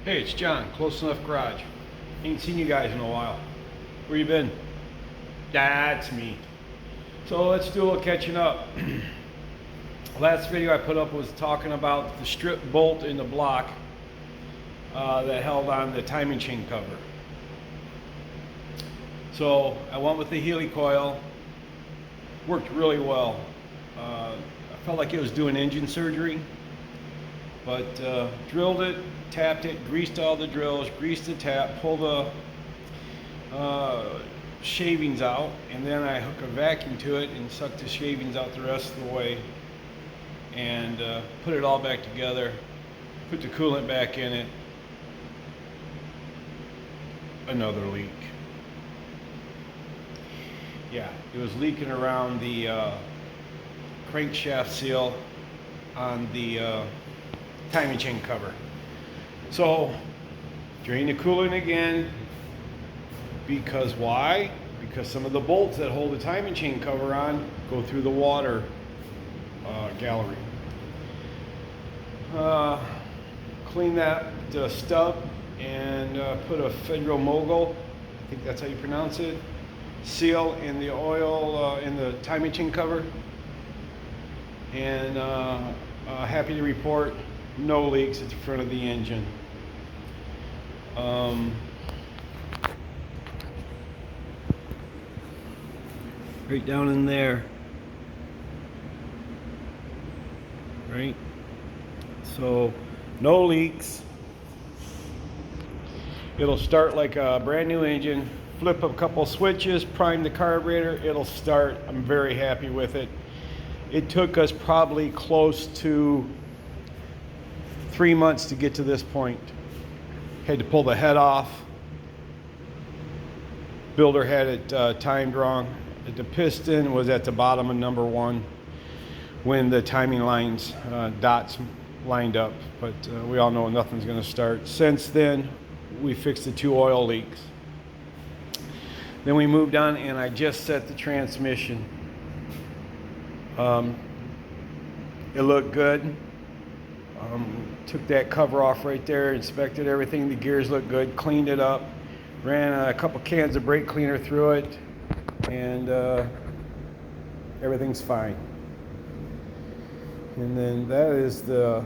Hey, it's John, Close Enough Garage. Ain't seen you guys in a while. Where you been? That's me. So let's do a little catching up. Last video I put up was talking about the strip bolt in the block that held on the timing chain cover. So I went with the helicoil. Worked really well. I felt like it was doing engine surgery, but drilled it, tapped it, greased all the drills, greased the tap, pulled the shavings out, and then I hook a vacuum to it and suck the shavings out the rest of the way, and put it all back together, put the coolant back in it. Another leak. Yeah, it was leaking around the crankshaft seal on the timing chain cover. So drain the coolant again, because why? Because some of the bolts that hold the timing chain cover on go through the water gallery. Clean that stub and put a Federal Mogul, I think that's how you pronounce it, seal in the oil in the timing chain cover, and happy to report no leaks at the front of the engine. Right down in there, right? So no leaks. It'll start like a brand new engine. Flip a couple switches, prime the carburetor, it'll start. I'm very happy with it. It took us probably close to 3 months to get to this point. Had to pull the head off. Builder had it timed wrong. The piston was at the bottom of number 1 when the timing lines, dots lined up, but we all know nothing's gonna start. Since then, we fixed the 2 oil leaks. Then we moved on and I just set the transmission. It looked good. Took that cover off right there, inspected everything. The gears looked good, cleaned it up, ran a couple cans of brake cleaner through it, and everything's fine. And then that is the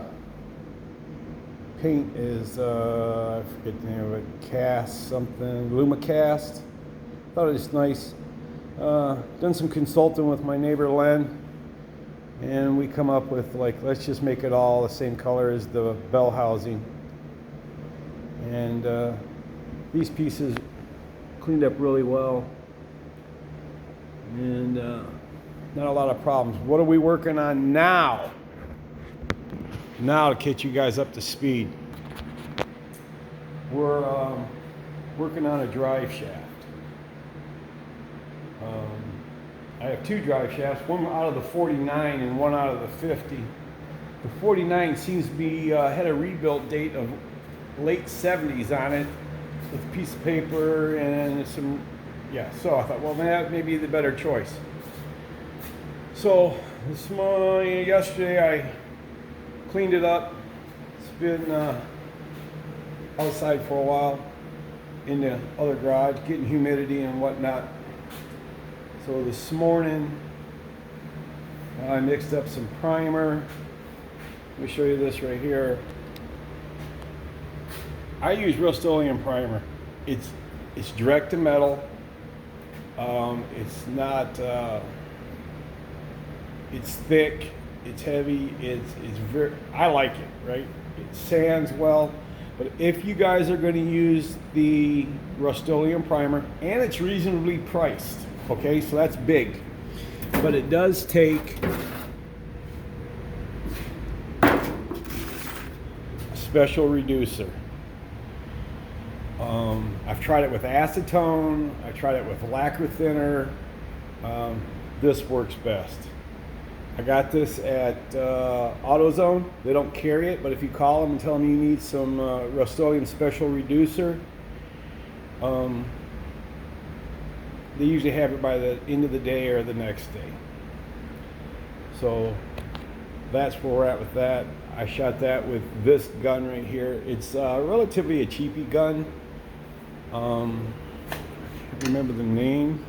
paint is, I forget the name of it, cast something, Lumacast. Thought it was nice. Done some consulting with my neighbor Len, and we come up with, like, let's just make it all the same color as the bell housing. And these pieces cleaned up really well, and not a lot of problems. What are we working on now? Now to catch you guys up to speed. We're working on a drive shaft. I have 2 drive shafts, one out of the 49 and one out of the 50. The 49 seems to be had a rebuilt date of late 70s on it, with a piece of paper and some, yeah. So I thought, well, that may be the better choice. So this morning, yesterday, I cleaned it up. It's been outside for a while in the other garage, getting humidity and whatnot. So this morning, I mixed up some primer. Let me show you this right here. I use Rust-Oleum primer. It's direct to metal. It's not. It's thick. It's heavy. It's very. I like it. Right. It sands well. But if you guys are going to use the Rust-Oleum primer, and it's reasonably priced. Okay, so that's big, but it does take a special reducer. I've tried it with acetone, I tried it with lacquer thinner. This works best. I got this at AutoZone. They don't carry it, but if you call them and tell them you need some Rust-Oleum special reducer, they usually have it by the end of the day or the next day. So that's where we're at with that. I shot that with this gun right here. It's relatively a cheapy gun. I can't remember the name.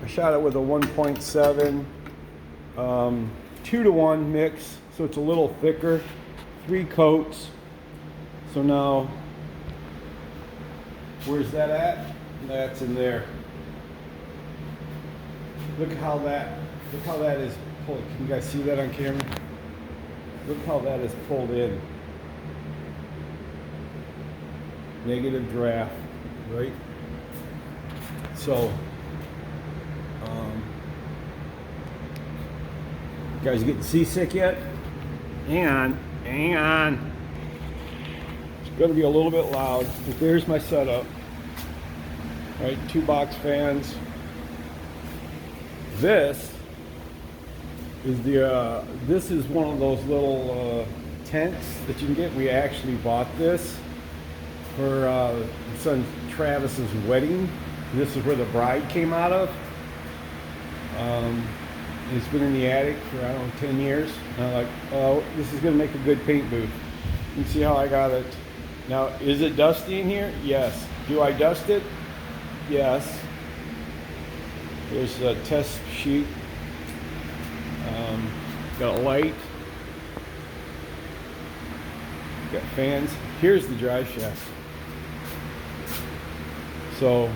I shot it with a 1.7 2-to-1 mix, so it's a little thicker. 3 coats. So now, where's that at? That's in there. Look how that is pulled. Can you guys see that on camera? Look how that is pulled in. Negative draft, right? So, you guys getting seasick yet? Hang on, hang on. It's gonna be a little bit loud, but there's my setup. Right, 2 box fans. This is one of those little tents that you can get. We actually bought this for my son Travis's wedding. This is where the bride came out of. It's been in the attic for, I don't know, 10 years. And I'm like, oh, this is gonna make a good paint booth. You can see how I got it. Now, is it dusty in here? Yes. Do I dust it? Yes. There's a test sheet. Got a light. Got fans. Here's the drive shaft. So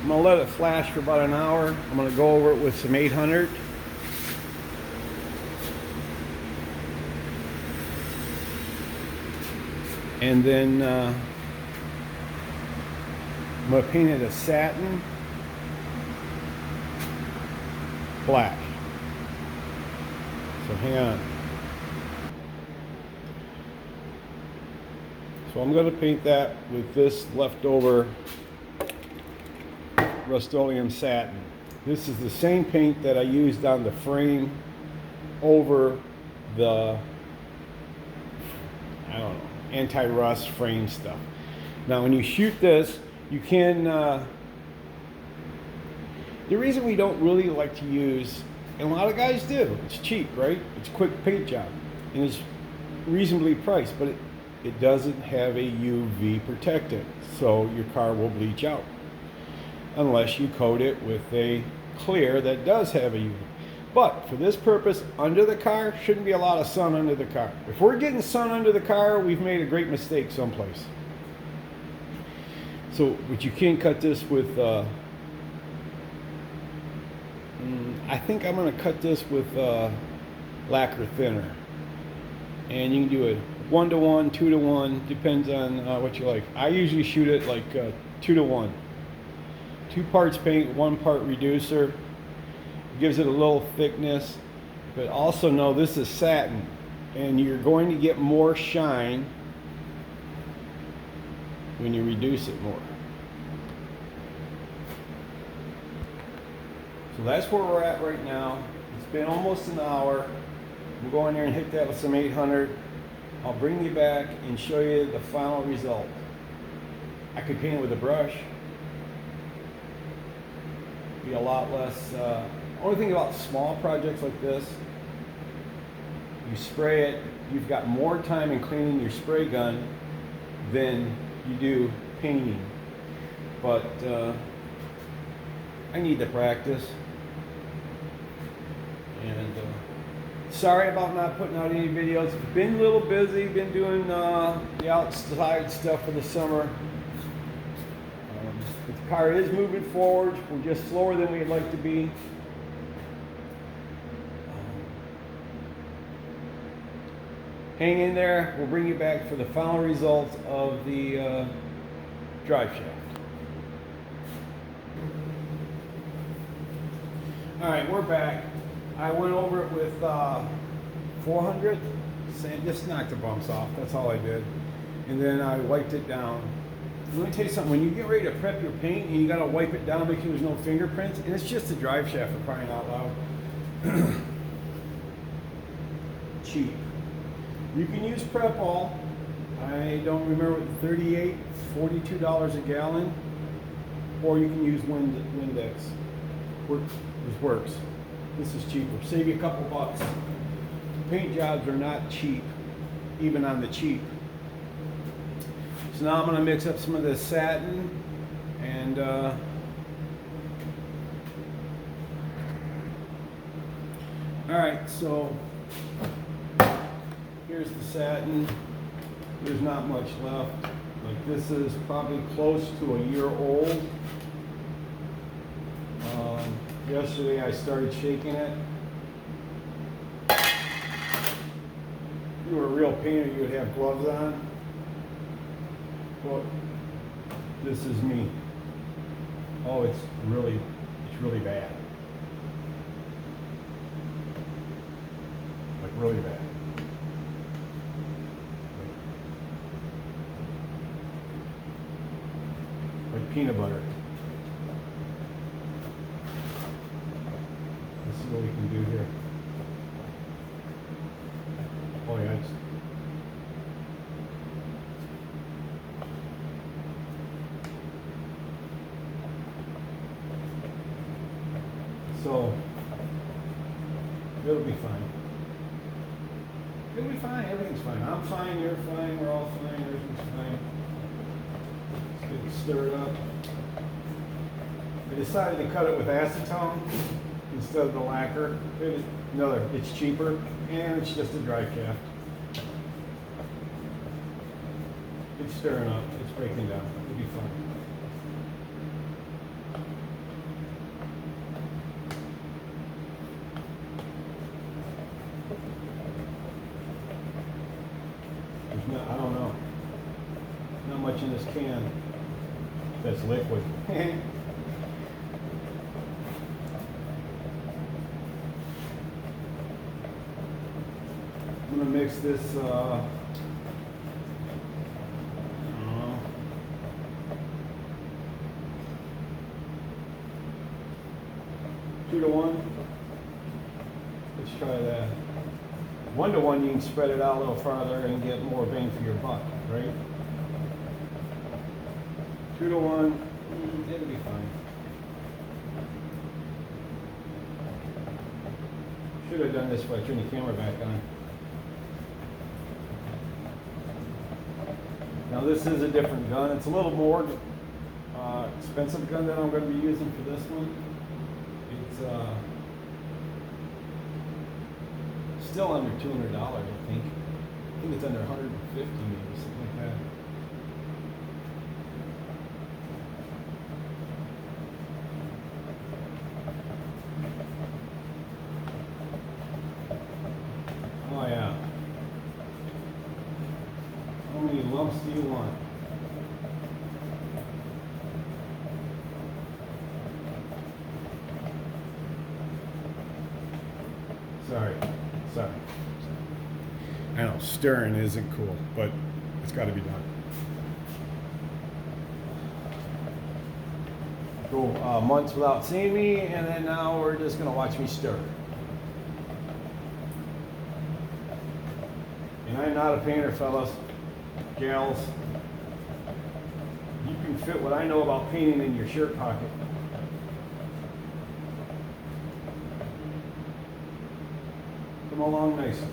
I'm gonna let it flash for about an hour. I'm gonna go over it with some 800. And then I'm going to paint it a satin black. So hang on. So I'm going to paint that with this leftover Rust-Oleum satin. This is the same paint that I used on the frame over the, I don't know, anti-rust frame stuff. Now when you shoot this, you can, the reason we don't really like to use, and a lot of guys do, it's cheap, right? It's a quick paint job, and it's reasonably priced, but it doesn't have a UV protectant, so your car will bleach out unless you coat it with a clear that does have a UV. But for this purpose, under the car, shouldn't be a lot of sun under the car. If we're getting sun under the car, we've made a great mistake someplace. So, but you can't cut this with, I think I'm gonna cut this with lacquer thinner. And you can do it 1-to-1, 2-to-1, depends on what you like. I usually shoot it like 2-to-1. 2 parts paint, 1 part reducer. Gives it a little thickness, but also know this is satin and you're going to get more shine when you reduce it more. So that's where we're at right now. It's been almost an hour. We'll go in there and hit that with some 800. I'll bring you back and show you the final result. I could paint it with a brush. Be a lot less. Only thing about small projects like this, you spray it, you've got more time in cleaning your spray gun than you do painting. But I need to practice. And sorry about not putting out any videos. Been a little busy, been doing the outside stuff for the summer. The car is moving forward. We're just slower than we'd like to be. Hang in there. We'll bring you back for the final results of the drive shaft. All right, we're back. I went over it with 400. Sand, just knocked the bumps off. That's all I did. And then I wiped it down. Let me tell you something. When you get ready to prep your paint and you got to wipe it down, make sure there's no fingerprints, and it's just a drive shaft for crying out loud. Cheap. You can use Prep All. I don't remember, 38, $42 a gallon, or you can use Windex. This works. This is cheaper. Save you a couple bucks. Paint jobs are not cheap, even on the cheap. So now I'm going to mix up some of this satin and all right, so here's the satin. There's not much left. Like, this is probably close to a year old. Yesterday I started shaking it. If you were a real painter, you would have gloves on. Well, this is me. Oh, it's really bad. Like, really bad. Like peanut butter. Let's see what we can do here. Oh yeah, so it'll be fine. It'll be fine. Everything's fine. I'm fine. You're fine. We're all fine. Everything's fine. Let's get it stirred up. I decided to cut it with acetone instead of the lacquer. It's cheaper, and it's just a dry shaft. It's stirring up. It's breaking down. It'll be fine. I don't know. Not much in this can that's liquid. I'm gonna mix this. I don't know. Two to one. Let's try that. 1 to 1, you can spread it out a little farther and get more bang for your buck, right? 2 to 1, it'll be fine. Should have done this before I turned the camera back on. Now this is a different gun. It's a little more expensive gun that I'm going to be using for this one. It's still under $200, I think. I think it's under 150, maybe something like that. Oh yeah. How many lumps do you want? Sorry. I know, stirring isn't cool, but it's got to be done. Go months without seeing me, and then now we're just going to watch me stir. And I'm not a painter, fellas, gals. You can fit what I know about painting in your shirt pocket. Come along nicely.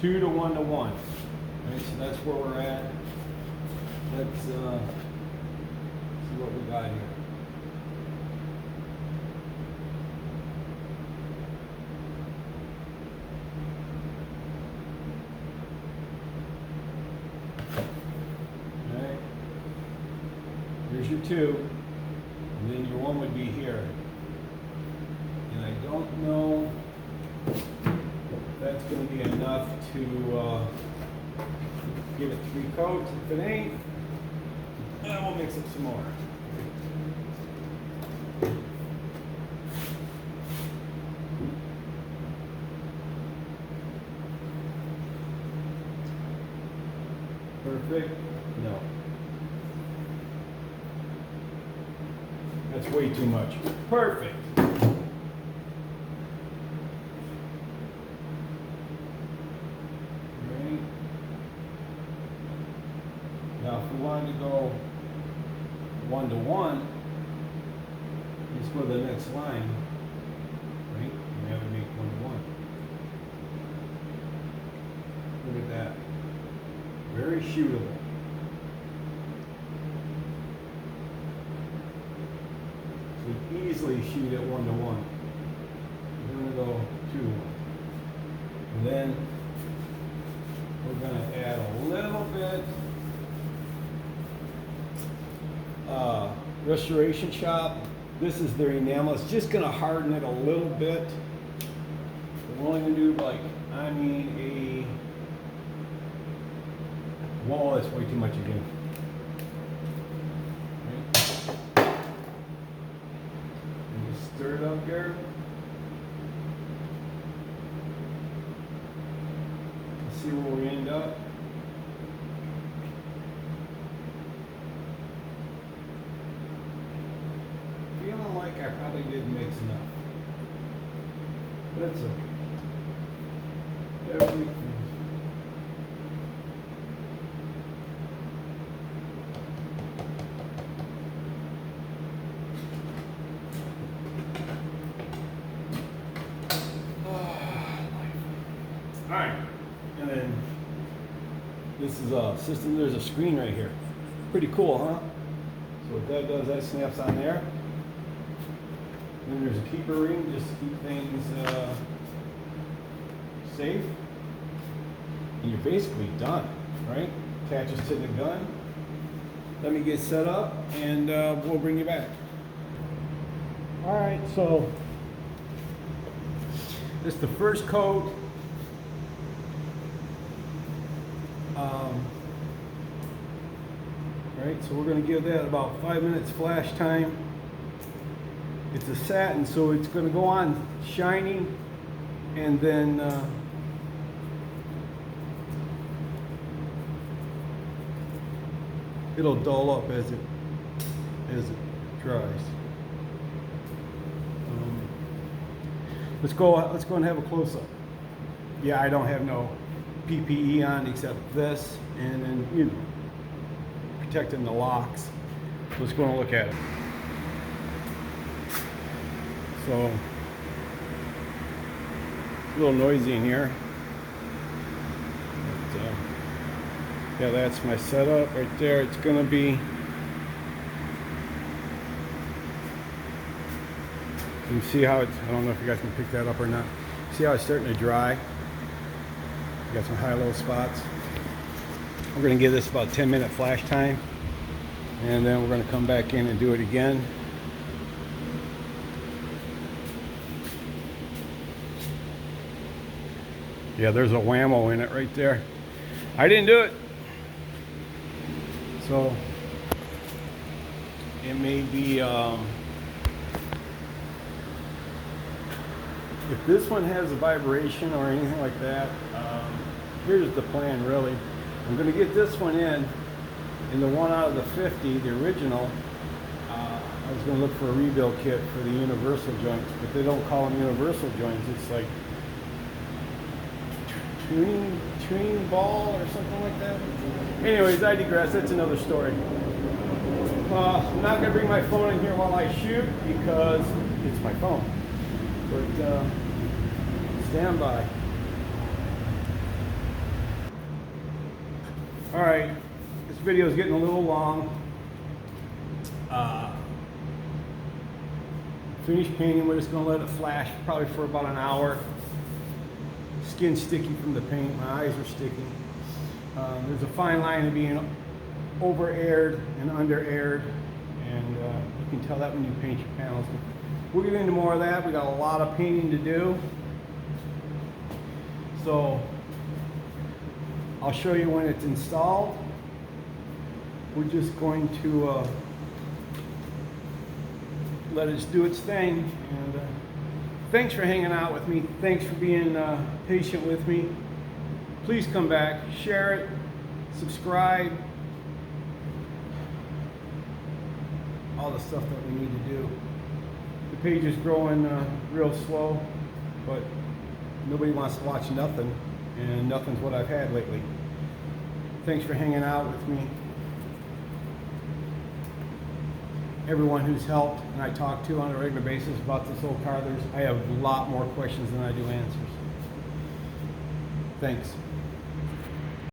Two to 1 to 1. Okay, so that's where we're at. Let's see what we got here. Okay. Here's your 2, and then your 1 would be here. And I don't know if that's going to be enough to give it 3 coats. If it ain't, then we'll mix it some more. Perfect? No. That's way too much. Perfect. Right. Now if we wanted to go 1-to-1, let's go to the next line. Right? You have to make 1-to-1. Look at that. Very shootable. So you easily shoot at 1-to-1. We're going to go 2-to-1. And then we're going to add a little bit restoration shop. This is their enamel. It's just going to harden it a little bit. We're only going to do like, whoa, that's way too much again. Right. And just stir it up here. Let's see where we end up. Feeling like I probably didn't mix enough. That's okay. Everything. Alright, and then this is a system, there's a screen right here. Pretty cool, huh? So what that does, that snaps on there. And then there's a keeper ring, just to keep things safe. And you're basically done, right? Attaches to the gun. Let me get set up and we'll bring you back. Alright, so this is the first coat. Right, so we're going to give that about 5 minutes flash time. It's a satin, so it's going to go on shining, and then it'll dull up as it dries. Let's go and have a close up. Yeah, I don't have no PPE on except this, and then protecting the locks. Let's go and look at it. So it's a little noisy in here. But, yeah, that's my setup right there. It's gonna be, you can see how it's, I don't know if you guys can pick that up or not. See how it's starting to dry? You got some high-low spots. We're going to give this about 10-minute flash time, and then we're going to come back in and do it again. Yeah, there's a whammo in it right there. I didn't do it. So it may be, if this one has a vibration or anything like that, here's the plan really. I'm going to get this one in the one out of the 50, the original. I was going to look for a rebuild kit for the universal joints, but they don't call them universal joints. It's like tuning ball or something like that. Anyways, I digress. That's another story. I'm not going to bring my phone in here while I shoot because it's my phone. But stand by. All right, this video is getting a little long. Finished painting. We're just going to let it flash probably for about an hour. Skin's sticky from the paint. My eyes are sticky. There's a fine line of being over-aired and under-aired, and you can tell that when you paint your panels. We'll get into more of that. We got a lot of painting to do. So I'll show you when it's installed. We're just going to let it do its thing. And thanks for hanging out with me. Thanks for being patient with me. Please come back, share it, subscribe. all the stuff that we need to do. The page is growing real slow, but nobody wants to watch nothing, and nothing's what I've had lately. Thanks for hanging out with me. Everyone who's helped and I talk to on a regular basis about this old car, I have a lot more questions than I do answers. Thanks.